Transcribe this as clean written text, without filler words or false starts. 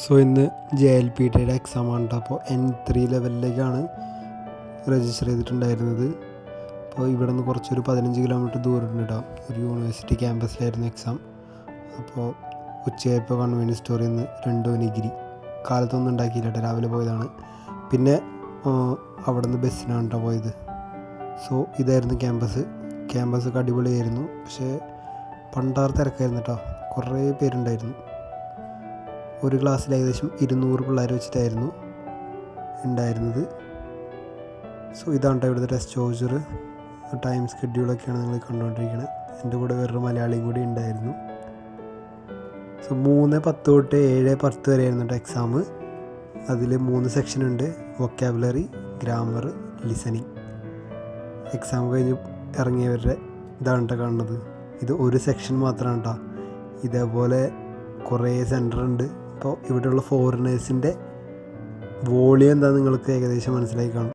So ഇന്ന് JLPTയുടെ എക്സാമാണ് കേട്ടോ. അപ്പോൾ N3 ലെവലിലേക്കാണ് രജിസ്റ്റർ ചെയ്തിട്ടുണ്ടായിരുന്നത്. അപ്പോൾ ഇവിടെ നിന്ന് കുറച്ചൊരു 15 കിലോമീറ്റർ ദൂരമുണ്ട് കേട്ടോ. ഒരു യൂണിവേഴ്സിറ്റി ക്യാമ്പസിലായിരുന്നു എക്സാം. അപ്പോൾ ഉച്ചയായപ്പോൾ കൺവീനിയൻസ് സ്റ്റോറിൽ നിന്ന് 2 നിഗിരി കാലത്തൊന്നും ഉണ്ടാക്കിയില്ല കേട്ടോ, രാവിലെ പോയതാണ്. പിന്നെ അവിടെ നിന്ന് ബസ്സിനാണ് കേട്ടോ പോയത്. സോ ഇതായിരുന്നു ക്യാമ്പസൊക്കെ അടിപൊളിയായിരുന്നു. പക്ഷേ പണ്ടാർ തിരക്കായിരുന്നു കേട്ടോ, കുറേ പേരുണ്ടായിരുന്നു. ഒരു ക്ലാസ്സിൽ ഏകദേശം 200 പിള്ളേർ വെച്ചിട്ടായിരുന്നു ഉണ്ടായിരുന്നത്. സോ ഇതാണ് കേട്ടോ ഇവിടുത്തെ ടെസ്റ്റ് ചോയ്സർ, ടൈം സ്കെഡ്യൂളൊക്കെയാണ് നിങ്ങൾ കണ്ടുകൊണ്ടിരിക്കുന്നത്. എൻ്റെ കൂടെ വേറൊരു മലയാളിയും കൂടി ഉണ്ടായിരുന്നു. സോ 3:10 തൊട്ട് 7:10 വരെയായിരുന്നു കേട്ടോ എക്സാം. അതിൽ 3 സെക്ഷനുണ്ട്: വൊക്കാബുലറി, ഗ്രാമർ, ലിസണിങ്. എക്സാം കഴിഞ്ഞ് ഇറങ്ങിയവരുടെ ഇതാണ് കേട്ടോ കാണുന്നത്. ഇത് ഒരു സെക്ഷൻ മാത്രമാണ് കേട്ടോ. ഇതേപോലെ കുറേ സെൻറ്റർ ഉണ്ട്. അപ്പോൾ ഇവിടെയുള്ള ഫോറിനേഴ്സിൻ്റെ വോളിയം എന്താ നിങ്ങൾക്ക് ഏകദേശം മനസ്സിലായി കാണും.